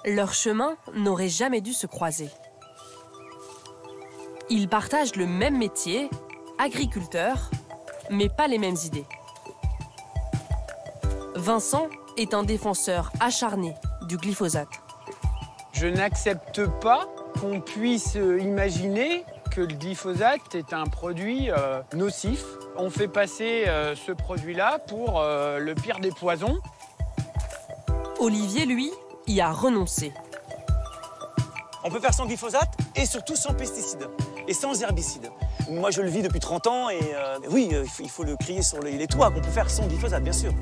Leurs chemins n'auraient jamais dû se croiser. Ils partagent le même métier, agriculteur, mais pas les mêmes idées. Vincent est un défenseur acharné du glyphosate. Je n'accepte pas qu'on puisse imaginer que le glyphosate est un produit nocif. On fait passer ce produit-là pour le pire des poisons. Olivier, lui, y a renoncé. On peut faire sans glyphosate et surtout sans pesticides et sans herbicides. Moi, je le vis depuis 30 ans et oui, il faut le crier sur les toits qu'on peut faire sans glyphosate, bien sûr.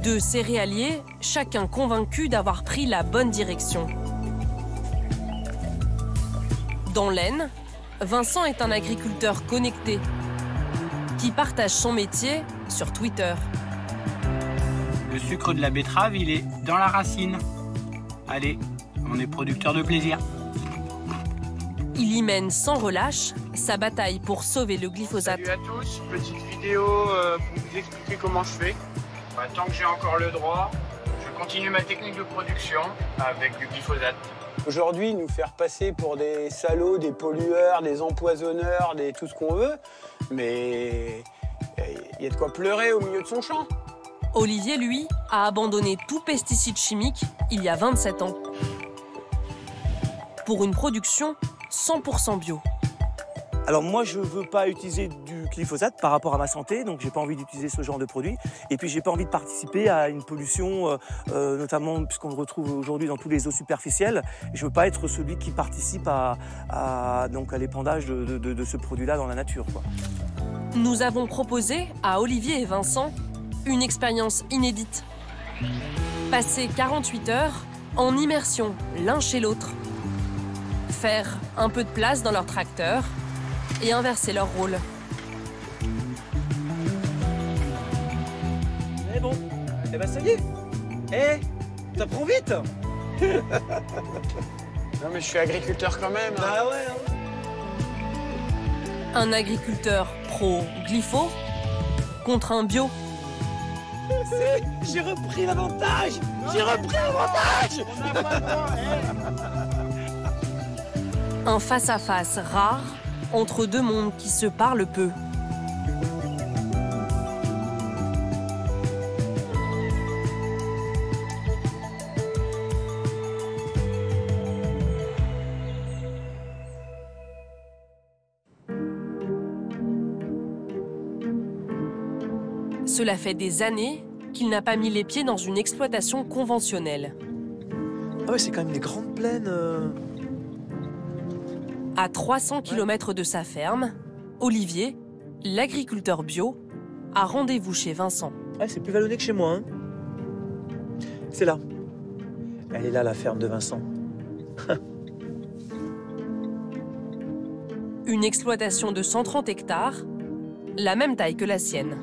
Deux céréaliers, chacun convaincu d'avoir pris la bonne direction. Dans l'Aisne, Vincent est un agriculteur connecté qui partage son métier sur Twitter. Le sucre de la betterave, il est dans la racine. Allez, on est producteur de plaisir. Il y mène sans relâche sa bataille pour sauver le glyphosate. Salut à tous, petite vidéo pour vous expliquer comment je fais. Tant que j'ai encore le droit, je continue ma technique de production avec du glyphosate. Aujourd'hui, nous faire passer pour des salauds, des pollueurs, des empoisonneurs, tout ce qu'on veut, mais il y a de quoi pleurer au milieu de son champ. Olivier, lui, a abandonné tout pesticide chimique il y a 27 ans. Pour une production 100% bio. Alors moi, je ne veux pas utiliser du glyphosate par rapport à ma santé, donc j'ai pas envie d'utiliser ce genre de produit. Et puis j'ai pas envie de participer à une pollution, notamment puisqu'on le retrouve aujourd'hui dans tous les eaux superficielles. Je veux pas être celui qui participe à l'épandage de ce produit-là dans la nature, quoi. Nous avons proposé à Olivier et Vincent une expérience inédite. Passer 48 heures en immersion l'un chez l'autre. Faire un peu de place dans leur tracteur et inverser leur rôle. Eh bon, eh ben ça y est. Eh, t'apprends vite. Non mais je suis agriculteur quand même. Bah ouais. Hein. Un agriculteur pro-glypho contre un bio. J'ai repris l'avantage. J'ai repris l'avantage. On n'a pas le droit, Un face-à-face rare entre deux mondes qui se parlent peu. Cela fait des années qu'il n'a pas mis les pieds dans une exploitation conventionnelle. Ah ouais, c'est quand même des grandes plaines. À 300 km de sa ferme, Olivier, l'agriculteur bio, a rendez-vous chez Vincent. Ah, c'est plus vallonné que chez moi. Hein. C'est là. Elle est là, la ferme de Vincent. Une exploitation de 130 hectares, la même taille que la sienne.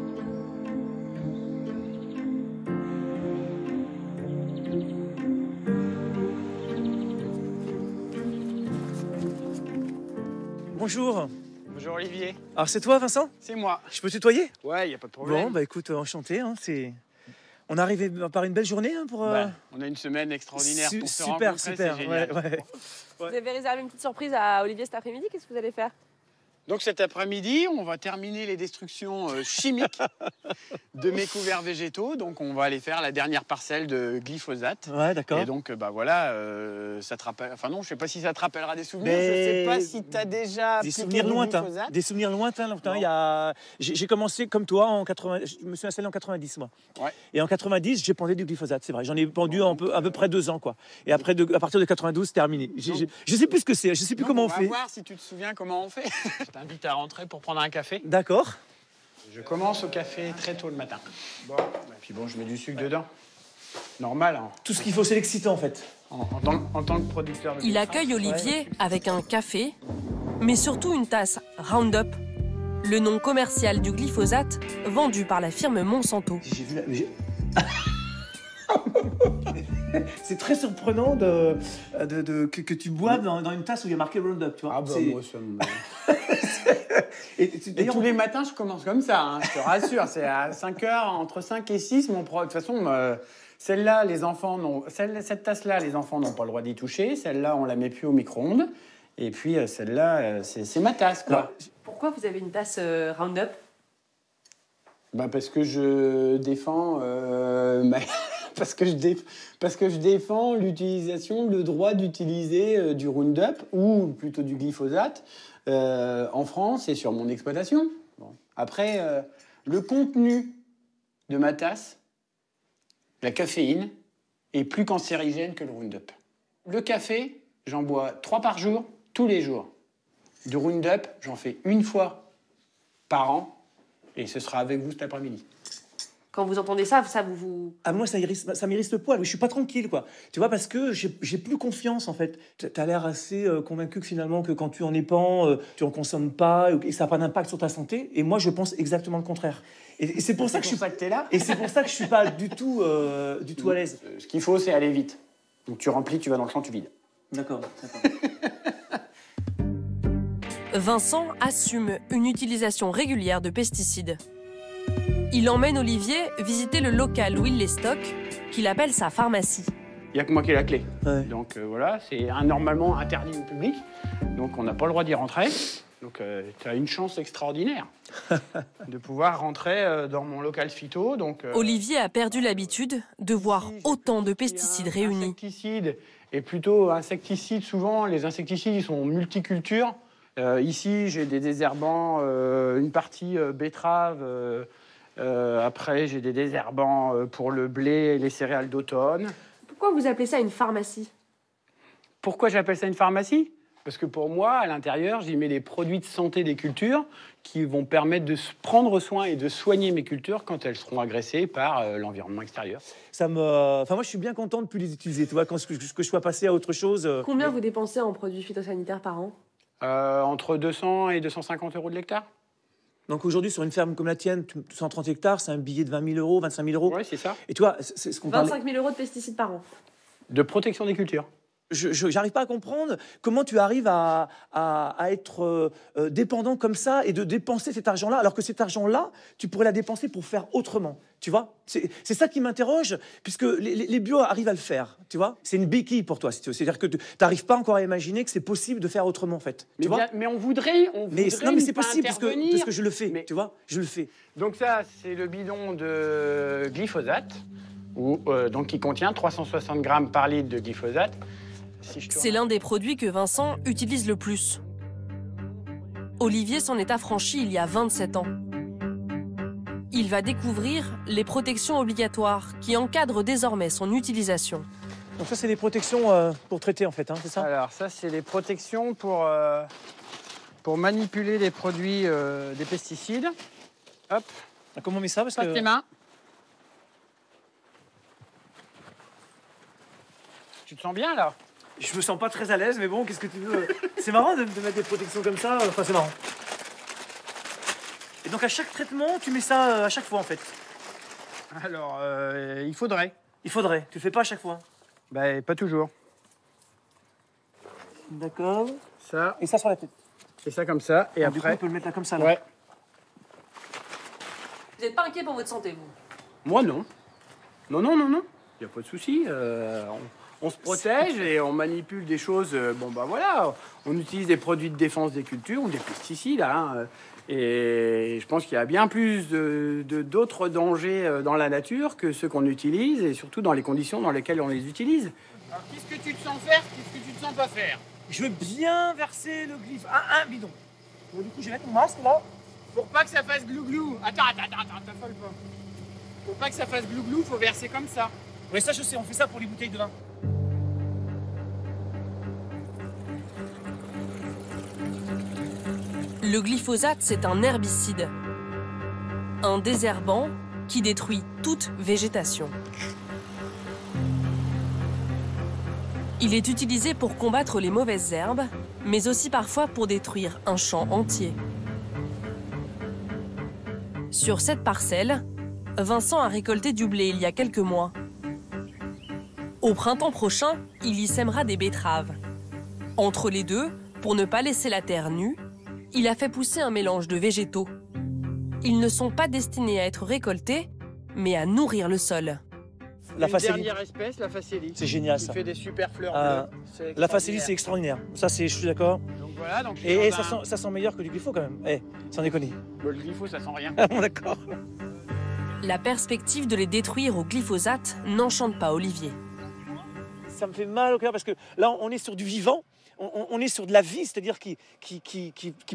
Bonjour. Bonjour Olivier. Alors c'est toi, Vincent? C'est moi. Je peux tutoyer? Ouais, il n'y a pas de problème. Bon, bah écoute, enchanté. Hein, on est arrivé par une belle journée hein, pour... On a une semaine extraordinaire pour se super, rencontrer, super. c'est génial. Ouais. Vous avez réservé une petite surprise à Olivier cet après-midi, qu'est-ce que vous allez faire? Donc cet après-midi, on va terminer les destructions chimiques de mes couverts végétaux. Donc on va aller faire la dernière parcelle de glyphosate. Ouais, d'accord. Et donc bah voilà, ça te rappelle. Enfin non, je sais pas si ça te rappellera des souvenirs. Mais... Je sais pas si tu as déjà des souvenirs lointains. Des souvenirs lointains. Longtemps. Il y a... J'ai commencé comme toi en 80. Je me suis installé en 90 moi. Ouais. Et en 90, j'ai pendé du glyphosate, c'est vrai. J'en ai pendu à peu près 2 ans quoi. Et après, à partir de 92, c'est terminé. Je sais plus ce que c'est. Je sais plus comment on fait. On va voir si tu te souviens comment on fait. Je t'invite à rentrer pour prendre un café. D'accord. Je commence au café très tôt le matin. Bon, et puis bon, je mets du sucre dedans. Normal. Hein. Tout ce qu'il faut, c'est l'excitant en fait. En tant que producteur. Il accueille Olivier avec un café, mais surtout une tasse Roundup, le nom commercial du glyphosate vendu par la firme Monsanto. J'ai vu la... C'est très surprenant que tu boives dans une tasse où il y a marqué Roundup, tu vois. Ah bah moi ça me... Et Et tous les matins, je commence comme ça, hein, je te rassure. C'est à 5 heures, entre 5 et 6, mon pro. De toute façon, celle-là, les enfants n'ont... Cette tasse-là, les enfants n'ont pas le droit d'y toucher. Celle-là, on la met plus au micro-ondes. Et puis, celle-là, c'est ma tasse, quoi. Alors, Pourquoi vous avez une tasse Roundup? Bah parce que je défends... parce que je défends l'utilisation, le droit d'utiliser du Roundup, ou plutôt du glyphosate, en France et sur mon exploitation. Bon. Après, le contenu de ma tasse, la caféine, est plus cancérigène que le Roundup. Le café, j'en bois 3 par jour, tous les jours. Du Roundup, j'en fais 1 fois par an, et ce sera avec vous cet après-midi. Quand vous entendez ça, vous... Ah, moi, ça m'irrite le poil. Je suis pas tranquille, quoi. Tu vois, parce que j'ai plus confiance, en fait. T'as l'air assez convaincu que finalement, que quand tu en épans, tu en consommes pas et ça n'a pas d'impact sur ta santé. Et moi, je pense exactement le contraire. Et c'est pour ça que je suis là. Et c'est pour ça que je suis pas du tout à l'aise. Ce qu'il faut, c'est aller vite. Donc tu remplis, tu vas dans le champ, tu vides. D'accord. Vincent assume une utilisation régulière de pesticides. Il emmène Olivier visiter le local où il les stocke, qu'il appelle sa pharmacie. Il n'y a que moi qui ai la clé. Ouais. Donc voilà, c'est normalement interdit au public. Donc on n'a pas le droit d'y rentrer. Donc tu as une chance extraordinaire de pouvoir rentrer dans mon local phyto. Donc, Olivier a perdu l'habitude de voir autant de pesticides réunis. Insecticides et plutôt insecticides, souvent les insecticides ils sont multicultures. Ici j'ai des désherbants, une partie betterave. Après, j'ai des désherbants pour le blé et les céréales d'automne. Pourquoi vous appelez ça une pharmacie? Pourquoi j'appelle ça une pharmacie? Parce que pour moi, à l'intérieur, j'y mets les produits de santé des cultures qui vont permettre de prendre soin et de soigner mes cultures quand elles seront agressées par l'environnement extérieur. Moi, je suis bien content de ne plus les utiliser. Tu vois, que je sois passé à autre chose. Combien vous dépensez en produits phytosanitaires par an? Entre 200 et 250 euros de l'hectare. Donc aujourd'hui, sur une ferme comme la tienne, 130 hectares, c'est un billet de 20 000 euros, 25 000 euros. Oui, c'est ça. Et tu vois, c'est ce qu'on parlait. 25 000 euros de pesticides par an. De protection des cultures. Je n'arrive pas à comprendre comment tu arrives à être dépendant comme ça et de dépenser cet argent-là, alors que cet argent-là, tu pourrais la dépenser pour faire autrement. Tu vois, c'est ça qui m'interroge, puisque les bio arrivent à le faire. Tu vois, c'est une béquille pour toi. C'est-à-dire que tu n'arrives pas encore à imaginer que c'est possible de faire autrement, en fait. Tu vois, mais on voudrait non, mais c'est possible parce que je le fais. Mais... Tu vois, je le fais. Donc ça, c'est le bidon de glyphosate, donc qui contient 360 grammes par litre de glyphosate. C'est l'un des produits que Vincent utilise le plus. Olivier s'en est affranchi il y a 27 ans. Il va découvrir les protections obligatoires qui encadrent désormais son utilisation. Donc ça, c'est des protections pour traiter, en fait, hein, c'est ça? Alors ça, c'est des protections pour manipuler les produits, des pesticides. Hop. Comment on met ça? Passe tes mains. Tu te sens bien, là? Je me sens pas très à l'aise, mais bon, qu'est-ce que tu veux? C'est marrant de mettre des protections comme ça, enfin c'est marrant. Et donc à chaque traitement, tu mets ça à chaque fois en fait? Alors, il faudrait. Il faudrait, tu le fais pas à chaque fois? Ben, pas toujours. D'accord. Ça. Et ça sur la tête? Et ça comme ça, et donc, après... Du coup, on peut le mettre là comme ça, là. Ouais. Vous n'êtes pas inquiet pour votre santé, vous? Moi, non. Non. Il n'y a pas de souci. On se protège et on manipule des choses. Bon, bah voilà, on utilise des produits de défense des cultures ou des pesticides. Hein, et je pense qu'il y a bien plus d'autres dangers dans la nature que ceux qu'on utilise et surtout dans les conditions dans lesquelles on les utilise. Alors, qu'est-ce que tu te sens faire? Qu'est-ce que tu te sens pas faire? Je veux bien verser le glyphe. Un bidon. Donc, du coup, je vais mettre mon masque là. Pour pas que ça fasse glouglou. Attends, t'affole pas. Pour pas que ça fasse glouglou, faut verser comme ça. Oui, ça je sais, on fait ça pour les bouteilles de vin. Le glyphosate, c'est un herbicide. Un désherbant qui détruit toute végétation. Il est utilisé pour combattre les mauvaises herbes, mais aussi parfois pour détruire un champ entier. Sur cette parcelle, Vincent a récolté du blé il y a quelques mois. Au printemps prochain, il y sèmera des betteraves. Entre les deux, pour ne pas laisser la terre nue, il a fait pousser un mélange de végétaux. Ils ne sont pas destinés à être récoltés, mais à nourrir le sol. La Une facélie. dernière espèce, la facélie. C'est génial Qui ça. fait des super fleurs Ah, bleues. C'est La facélie, c'est extraordinaire. extraordinaire. Ça, je suis d'accord. Donc voilà, donc je suis Et dans ça sent meilleur que du glypho quand même. Sans déconner. Bon, le glypho, ça sent rien. D'accord. La perspective de les détruire au glyphosate n'enchante pas Olivier. Ça me fait mal au cœur parce que là, on est sur du vivant. On est sur de la vie, c'est-à-dire qui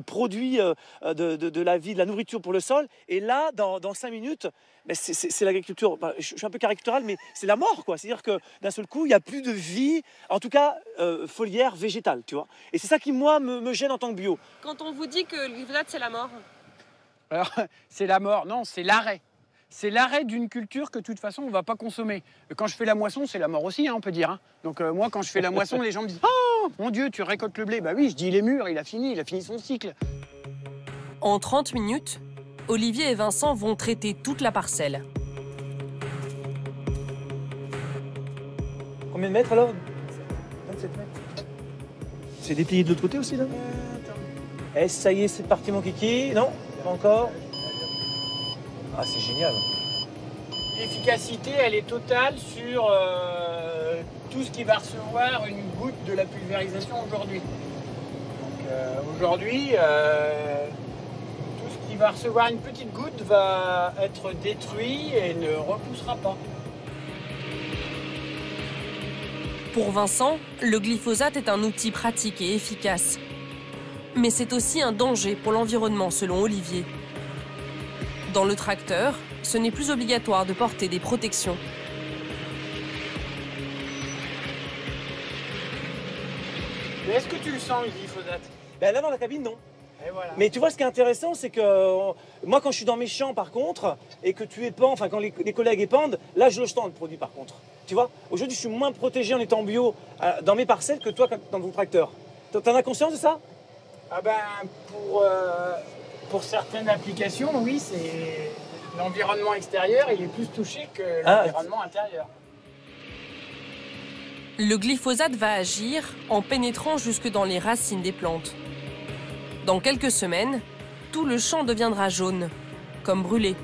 produit de la vie, de la nourriture pour le sol. Et là, dans 5 minutes, c'est l'agriculture. Je suis un peu caricatural, mais c'est la mort, quoi. C'est-à-dire que d'un seul coup, il n'y a plus de vie, en tout cas foliaire, végétale, tu vois. Et c'est ça qui, moi, me gêne en tant que bio. Quand on vous dit que le glyphosate, c'est la mort, Alors, c'est la mort. Non, c'est l'arrêt. C'est l'arrêt d'une culture que de toute façon on ne va pas consommer. Quand je fais la moisson, c'est la mort aussi, hein, on peut dire. Hein. Donc moi, quand je fais la moisson, les gens me disent « Oh, mon Dieu, tu récoltes le blé !» Bah oui, je dis « Il est mûr, il a fini son cycle. » En 30 minutes, Olivier et Vincent vont traiter toute la parcelle. Combien de mètres alors 27 mètres. C'est déplié de l'autre côté aussi, là ça y est, c'est parti, mon kiki. Non, pas encore. Ah, c'est génial. L'efficacité, elle est totale sur tout ce qui va recevoir une goutte de la pulvérisation aujourd'hui. Donc aujourd'hui, tout ce qui va recevoir une petite goutte va être détruit et ne repoussera pas. Pour Vincent, le glyphosate est un outil pratique et efficace. Mais c'est aussi un danger pour l'environnement, selon Olivier. Dans le tracteur, ce n'est plus obligatoire de porter des protections. Mais est-ce que tu le sens, le glyphosate? Là, dans la cabine, non. Et voilà. Mais tu vois, ce qui est intéressant, c'est que moi, quand je suis dans mes champs, par contre, et que tu épands, enfin, quand les collègues épandent, là, je le sens, le produit, par contre. Tu vois, aujourd'hui, je suis moins protégé en étant bio dans mes parcelles que toi dans ton tracteur. T'en as conscience de ça? Ah ben, pour certaines applications, oui, c'est l'environnement extérieur, il est plus touché que l'environnement intérieur. Le glyphosate va agir en pénétrant jusque dans les racines des plantes. Dans quelques semaines, tout le champ deviendra jaune, comme brûlé.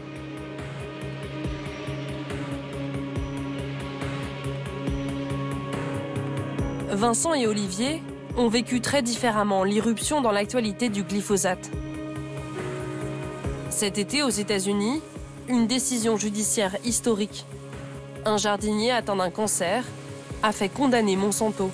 Vincent et Olivier ont vécu très différemment l'irruption dans l'actualité du glyphosate. Cet été, aux États-Unis, une décision judiciaire historique. Un jardinier atteint d'un cancer a fait condamner Monsanto.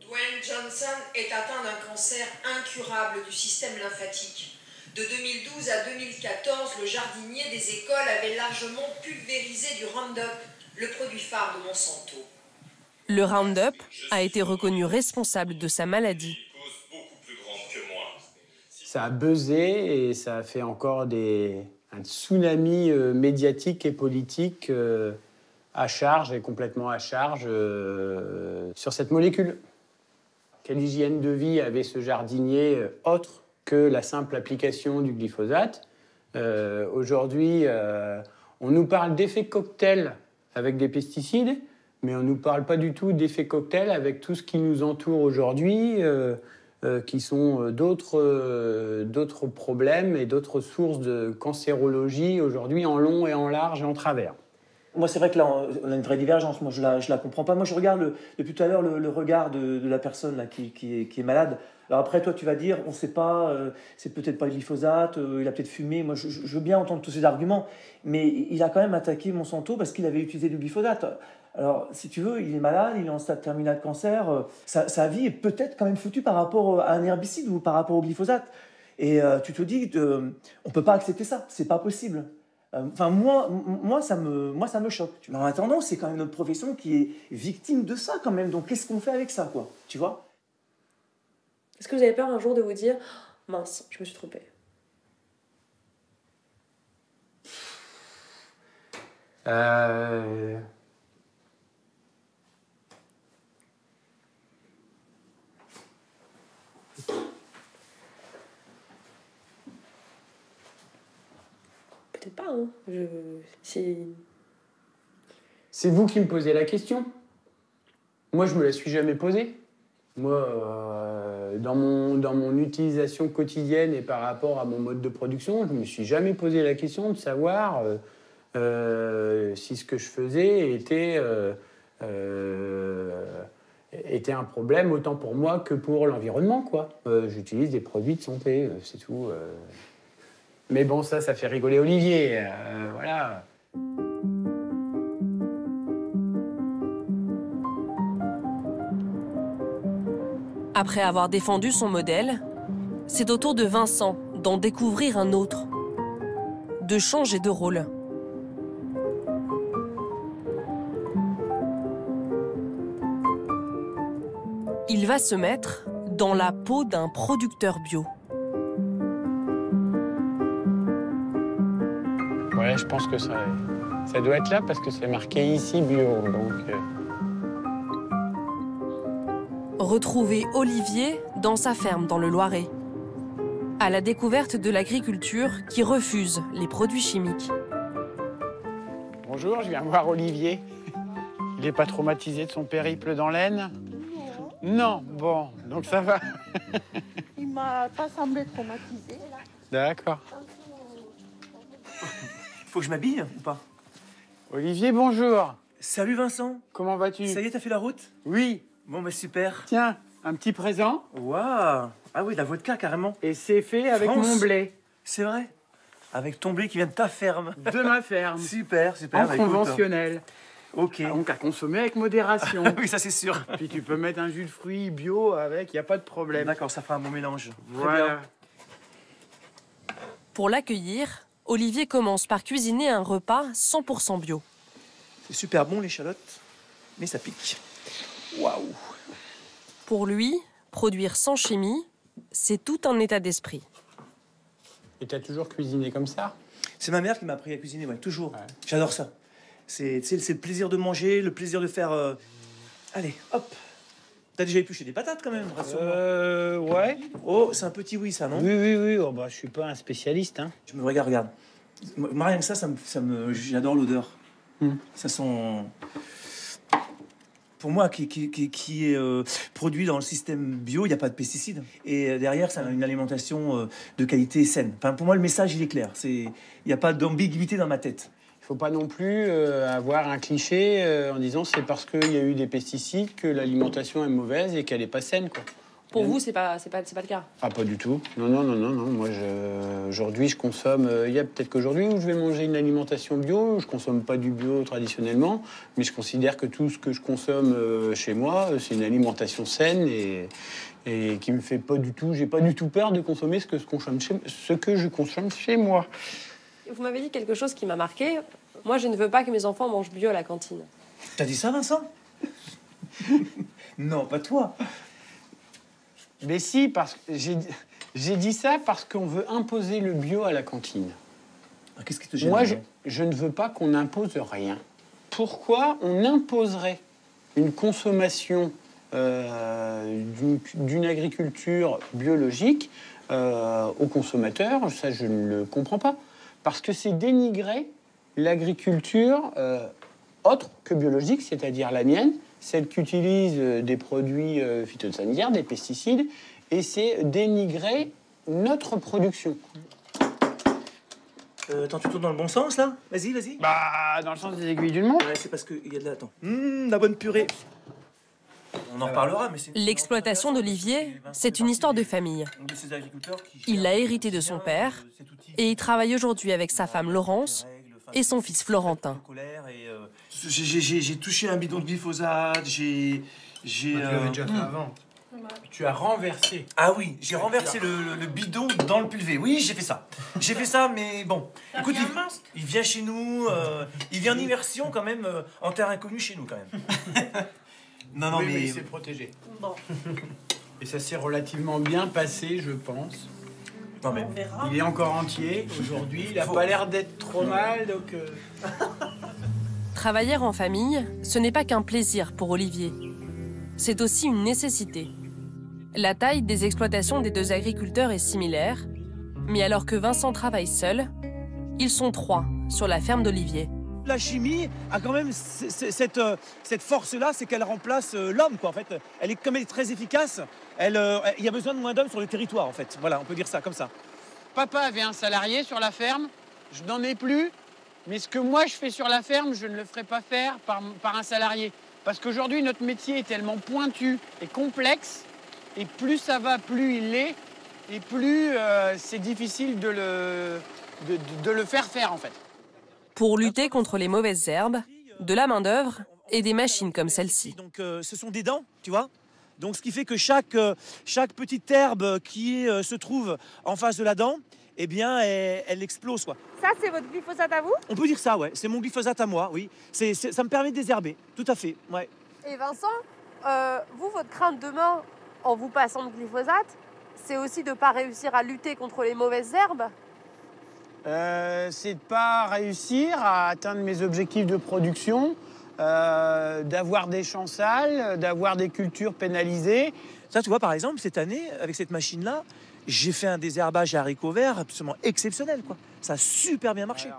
Dwayne Johnson est atteint d'un cancer incurable du système lymphatique. De 2012 à 2014, le jardinier des écoles avait largement pulvérisé du Roundup, le produit phare de Monsanto. Le Roundup a été reconnu responsable de sa maladie. Ça a buzzé et ça a fait encore un tsunami médiatique et politique à charge et complètement à charge sur cette molécule. Quelle hygiène de vie avait ce jardinier autre que la simple application du glyphosate? Aujourd'hui, on nous parle d'effets cocktail avec des pesticides, mais on ne nous parle pas du tout d'effets cocktail avec tout ce qui nous entoure aujourd'hui, qui sont d'autres problèmes et d'autres sources de cancérologie aujourd'hui en long et en large et en travers. Moi, c'est vrai que là, on a une vraie divergence. Moi, je la comprends pas. Moi, je regarde depuis tout à l'heure le regard de la personne là, qui est malade. Alors après, toi, tu vas dire, on ne sait pas, c'est peut-être pas le glyphosate, il a peut-être fumé. Moi, je veux bien entendre tous ces arguments, mais il a quand même attaqué Monsanto parce qu'il avait utilisé du glyphosate. Alors, si tu veux, il est malade, il est en stade terminal de cancer. Sa vie est peut-être quand même foutue par rapport à un herbicide ou par rapport au glyphosate. Et tu te dis, on ne peut pas accepter ça, c'est pas possible. Enfin, moi, ça me choque. Mais en attendant, c'est quand même notre profession qui est victime de ça quand même. Donc, qu'est-ce qu'on fait avec ça, quoi? Tu vois? est-ce que vous avez peur un jour de vous dire « Mince, je me suis trompée » pas. Hein. C'est vous qui me posez la question. Moi, je me la suis jamais posée. Moi, dans mon utilisation quotidienne et par rapport à mon mode de production, je me suis jamais posé la question de savoir si ce que je faisais était un problème autant pour moi que pour l'environnement, quoi. J'utilise des produits de santé, c'est tout. Mais bon, ça fait rigoler Olivier, voilà. Après avoir défendu son modèle, c'est au tour de Vincent d'en découvrir un autre, de changer de rôle. Il va se mettre dans la peau d'un producteur bio. Ouais, je pense que ça doit être là parce que c'est marqué ici bio, donc... Retrouver Olivier dans sa ferme dans le Loiret, à la découverte de l'agriculture qui refuse les produits chimiques. Bonjour, je viens voir Olivier. Il n'est pas traumatisé de son périple dans l'Aisne? Non, bon, donc ça va. Il m'a pas semblé traumatisé. D'accord. Faut que je m'habille ou pas? Olivier, bonjour. Salut Vincent. Comment vas-tu? Ça y est, t'as fait la route? Oui. Bon, bah super. Tiens, un petit présent. Waouh. Ah oui, de la vodka carrément. Et c'est fait avec France. mon blé. C'est vrai? Avec ton blé qui vient de ta ferme. De ma ferme. Super, super. En Bah, écoute. conventionnel. Ok. Donc à consommer avec modération. Oui, ça c'est sûr. Puis tu peux mettre un jus de fruits bio avec, il n'y a pas de problème. D'accord, ça fera un bon mélange. Très Voilà. bien. Pour l'accueillir, Olivier commence par cuisiner un repas 100% bio. C'est super bon l'échalote, mais ça pique. Waouh. Pour lui, produire sans chimie, c'est tout un état d'esprit. Et t'as toujours cuisiné comme ça? C'est ma mère qui m'a appris à cuisiner, ouais, toujours. Ouais. J'adore ça. C'est le plaisir de manger, le plaisir de faire... Allez, hop. T'as déjà épluché des patates quand même, rassure-moi. Ouais. Oh, c'est un petit oui ça, non? Oui. Oh, bah, je suis pas un spécialiste, hein. Je me regarde. Moi, rien que ça j'adore l'odeur. Ça sent... Pour moi, qui est produit dans le système bio, il n'y a pas de pesticides. Et derrière, ça a une alimentation de qualité saine. Enfin, pour moi, le message, il est clair. Il n'y a pas d'ambiguïté dans ma tête. Il ne faut pas non plus avoir un cliché en disant c'est parce qu'il y a eu des pesticides que l'alimentation est mauvaise et qu'elle n'est pas saine, quoi. Pour vous, c'est pas le cas. Ah, pas du tout. Non. Moi, aujourd'hui, je consomme... Il y a peut-être qu'aujourd'hui où je vais manger une alimentation bio. Je consomme pas du bio traditionnellement, mais je considère que tout ce que je consomme chez moi, c'est une alimentation saine et qui me fait pas du tout... J'ai pas du tout peur de consommer ce que je consomme chez moi. Vous m'avez dit quelque chose qui m'a marqué. Moi, je ne veux pas que mes enfants mangent bio à la cantine. T'as dit ça, Vincent? Non, pas toi. Mais si, parce que j'ai dit ça parce qu'on veut imposer le bio à la cantine. Ah, qu'est-ce qui te gêne? Moi, je ne veux pas qu'on impose rien. Pourquoi on imposerait une consommation d'une agriculture biologique aux consommateurs? Ça, je ne le comprends pas. Parce que c'est dénigrer l'agriculture autre que biologique, c'est-à-dire la mienne, celle qui utilise des produits phytosanitaires, des pesticides, et c'est dénigrer notre production. Attends, tu tournes dans le bon sens, là? Vas-y. Bah, dans le sens des aiguilles d'une montre. Ouais, c'est parce qu'il y a de la... Attends. La bonne purée. On en reparlera, mais c'est... L'exploitation d'Olivier, c'est une histoire de famille. Il l'a hérité de son père et il travaille aujourd'hui avec sa femme Laurence et son fils Florentin. J'ai touché un bidon de glyphosate, j'ai... Tu l'avais déjà fait avant. Tu as renversé. Ah oui, j'ai renversé le bidon dans le pulvé. Oui, j'ai fait ça. J'ai fait ça, mais bon. Écoute, il vient chez nous, il vient en immersion quand même, en terre inconnue chez nous quand même. Non, Oui, mais... il s'est protégé. Bon, Et ça s'est relativement bien passé, je pense. Non, mais... on verra. Il est encore entier aujourd'hui. Il n'a pas l'air d'être trop mal, donc... Travailler en famille, ce n'est pas qu'un plaisir pour Olivier. C'est aussi une nécessité. La taille des exploitations des deux agriculteurs est similaire, mais alors que Vincent travaille seul, ils sont 3 sur la ferme d'Olivier. La chimie a quand même cette force-là, c'est qu'elle remplace l'homme, quoi. En fait, comme elle est très efficace, il y a besoin de moins d'hommes sur le territoire, en fait. Voilà, on peut dire ça comme ça. Papa avait un salarié sur la ferme, je n'en ai plus, mais ce que moi je fais sur la ferme, je ne le ferai pas faire par un salarié. Parce qu'aujourd'hui, notre métier est tellement pointu et complexe, et plus ça va, plus il l'est, et plus c'est difficile de le faire, en fait. Pour lutter contre les mauvaises herbes, de la main-d'œuvre et des machines comme celle-ci. Donc ce sont des dents, tu vois. Donc ce qui fait que chaque petite herbe qui se trouve en face de la dent, eh bien, elle explose, quoi. Ça, c'est votre glyphosate à vous? On peut dire ça, ouais. C'est mon glyphosate à moi, oui. Ça me permet de désherber, tout à fait, ouais. Et Vincent, vous, votre crainte demain, en vous passant de glyphosate, c'est aussi de ne pas réussir à lutter contre les mauvaises herbes? C'est de ne pas réussir à atteindre mes objectifs de production, d'avoir des champs sales, d'avoir des cultures pénalisées. Ça, tu vois, par exemple, cette année, avec cette machine-là, j'ai fait un désherbage à haricots verts absolument exceptionnel, quoi. Ça a super bien marché.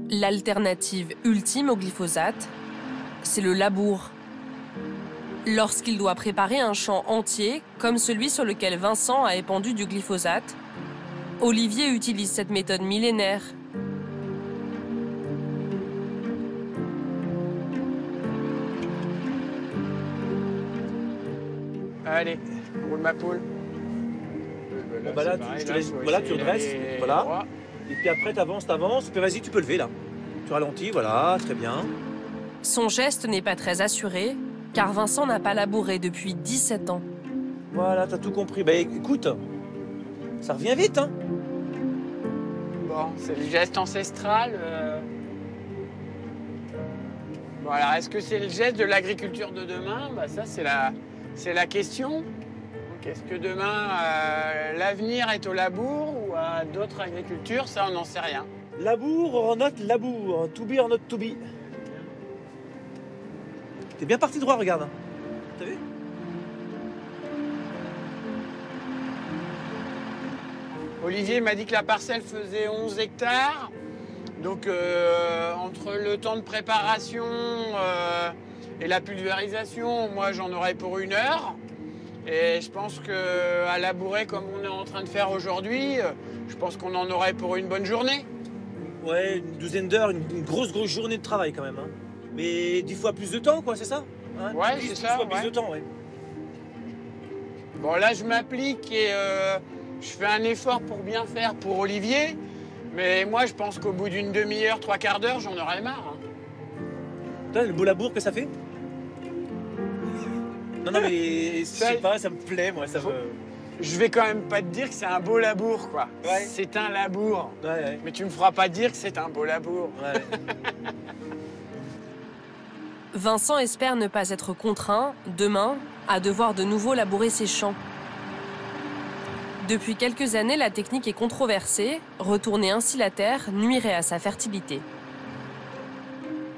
L'alternative ultime au glyphosate, c'est le labour. Lorsqu'il doit préparer un champ entier, comme celui sur lequel Vincent a épandu du glyphosate, Olivier utilise cette méthode millénaire. Allez, roule ma poule. Bon, bah là, je te laisse, voilà, tu redresses, voilà. Et puis après, t'avances. Puis vas-y, tu peux lever, là. Tu ralentis, voilà, très bien. Son geste n'est pas très assuré, car Vincent n'a pas labouré depuis 17 ans. Voilà, t'as tout compris. Bah écoute, ça revient vite, hein. Bon, c'est le geste ancestral. Bon, alors, est-ce que c'est le geste de l'agriculture de demain? Bah, ça, c'est la question. Donc, est-ce que demain, l'avenir est au labour ou à d'autres agricultures? Ça, on n'en sait rien. Labour or not labour, to be or not to be. T'es bien parti droit, regarde. T'as vu? Olivier m'a dit que la parcelle faisait 11 hectares. Donc, entre le temps de préparation et la pulvérisation, moi, j'en aurais pour 1 heure. Et je pense qu'à labourer comme on est en train de faire aujourd'hui, je pense qu'on en aurait pour une bonne journée. Ouais, une douzaine d'heures, une grosse journée de travail quand même. Hein. Mais 10 fois plus de temps, quoi, c'est ça, hein? Ouais, c'est ça. 10 fois plus de temps, ouais. Bon, là, je m'applique et je fais un effort pour bien faire pour Olivier. Mais moi, je pense qu'au bout d'une demi-heure, 3/4 d'heure, j'en aurais marre. Hein. T'as le beau labour que ça fait? Non, mais je sais pas, ça me plaît, moi, ça me... Je vais quand même pas te dire que c'est un beau labour, quoi. Ouais. C'est un labour. Ouais. Mais tu me feras pas dire que c'est un beau labour. Ouais. Vincent espère ne pas être contraint, demain, à devoir de nouveau labourer ses champs. Depuis quelques années, la technique est controversée. Retourner ainsi la terre nuirait à sa fertilité.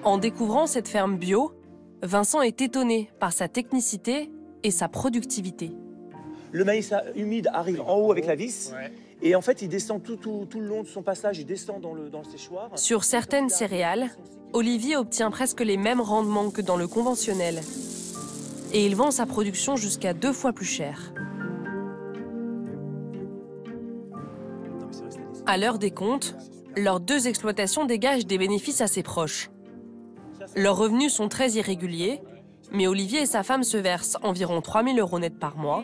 En découvrant cette ferme bio, Vincent est étonné par sa technicité et sa productivité. Le maïs humide arrive en haut avec la vis. Ouais. Et en fait, il descend tout le long de son passage, il descend dans le séchoir. Sur certaines céréales, Olivier obtient presque les mêmes rendements que dans le conventionnel. Et il vend sa production jusqu'à 2 fois plus cher. À l'heure des comptes, leurs 2 exploitations dégagent des bénéfices assez proches. Leurs revenus sont très irréguliers, mais Olivier et sa femme se versent environ 3 000 € net par mois.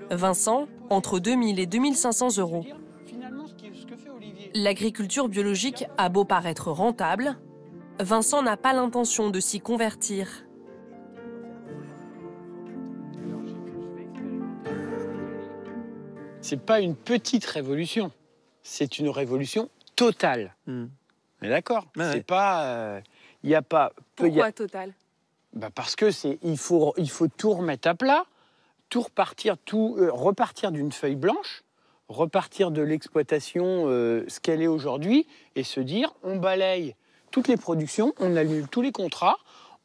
Vincent, entre 2 000 et 2 500 €. L'agriculture biologique a beau paraître rentable, Vincent n'a pas l'intention de s'y convertir. C'est pas une petite révolution, c'est une révolution totale. Mais d'accord, c'est pas... Il y a pas... Pourquoi totale? Bah parce que il faut tout remettre à plat, repartir d'une feuille blanche, repartir de l'exploitation ce qu'elle est aujourd'hui et se dire on balaye toutes les productions, on annule tous les contrats,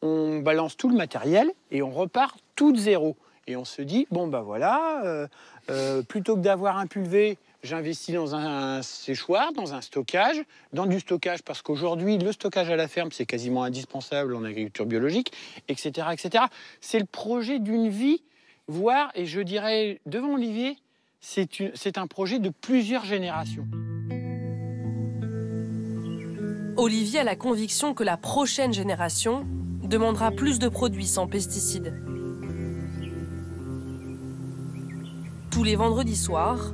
on balance tout le matériel et on repart tout de zéro. Et on se dit, bon bah voilà, plutôt que d'avoir un pulvé, j'investis dans un séchoir, dans un stockage, dans du stockage, parce qu'aujourd'hui, le stockage à la ferme, c'est quasiment indispensable en agriculture biologique, etc. etc. C'est le projet d'une vie, voire, et je dirais, devant Olivier, c'est un projet de plusieurs générations. Olivier a la conviction que la prochaine génération demandera plus de produits sans pesticides. Tous les vendredis soirs,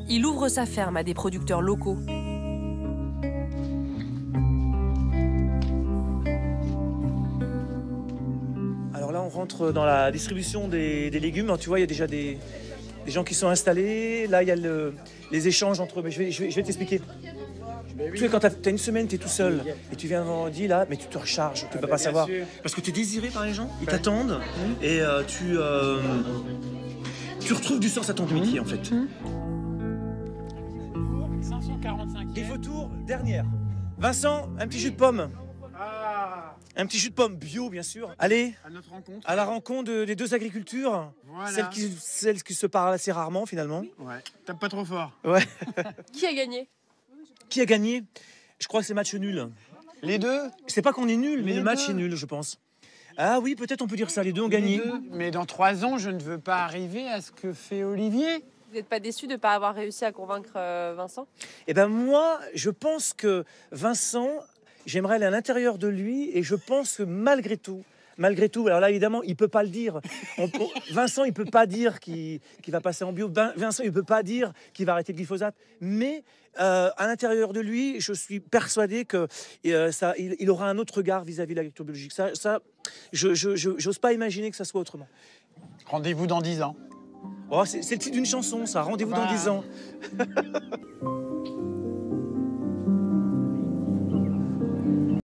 il ouvre sa ferme à des producteurs locaux. Alors là, on rentre dans la distribution des légumes. Alors, tu vois, il y a déjà des gens qui sont installés. Là, il y a les échanges entre... Mais je vais t'expliquer. Tu sais, quand tu as une semaine, tu es tout seul et tu viens vendredi, là, mais tu te recharges. Tu ne peux pas savoir. Sûr. Parce que tu es désiré par les gens. Ils t'attendent et tu retrouves du sens à ton métier, en fait. 545. Il faut tour, dernière. Vincent, un petit jus de pomme. Ah, Un petit jus de pomme bio, bien sûr. Allez, à notre rencontre. à la rencontre des deux agricultures. Voilà. Celles qui se parlent assez rarement, finalement. Ouais, tape pas trop fort. Ouais. Qui a gagné? Qui a gagné? Je crois que c'est match nul. Les deux. C'est pas qu'on est nul, mais Les le match deux. est nul, je pense. Ah oui, peut-être on peut dire ça, les deux ont gagné. Les deux. Mais dans 3 ans, je ne veux pas arriver à ce que fait Olivier. Vous n'êtes pas déçu de ne pas avoir réussi à convaincre Vincent? Eh ben moi, je pense que Vincent, j'aimerais aller à l'intérieur de lui et je pense que malgré tout, alors là évidemment, il peut pas le dire. Vincent, il peut pas dire qu'il va passer en bio. Vincent, il peut pas dire qu'il va arrêter le glyphosate. Mais à l'intérieur de lui, je suis persuadé que il aura un autre regard vis-à-vis de l'agriculture biologique. Ça, j'ose pas imaginer que ça soit autrement. Rendez-vous dans 10 ans. Oh, c'est le titre d'une chanson, ça. Rendez-vous dans 10 ans.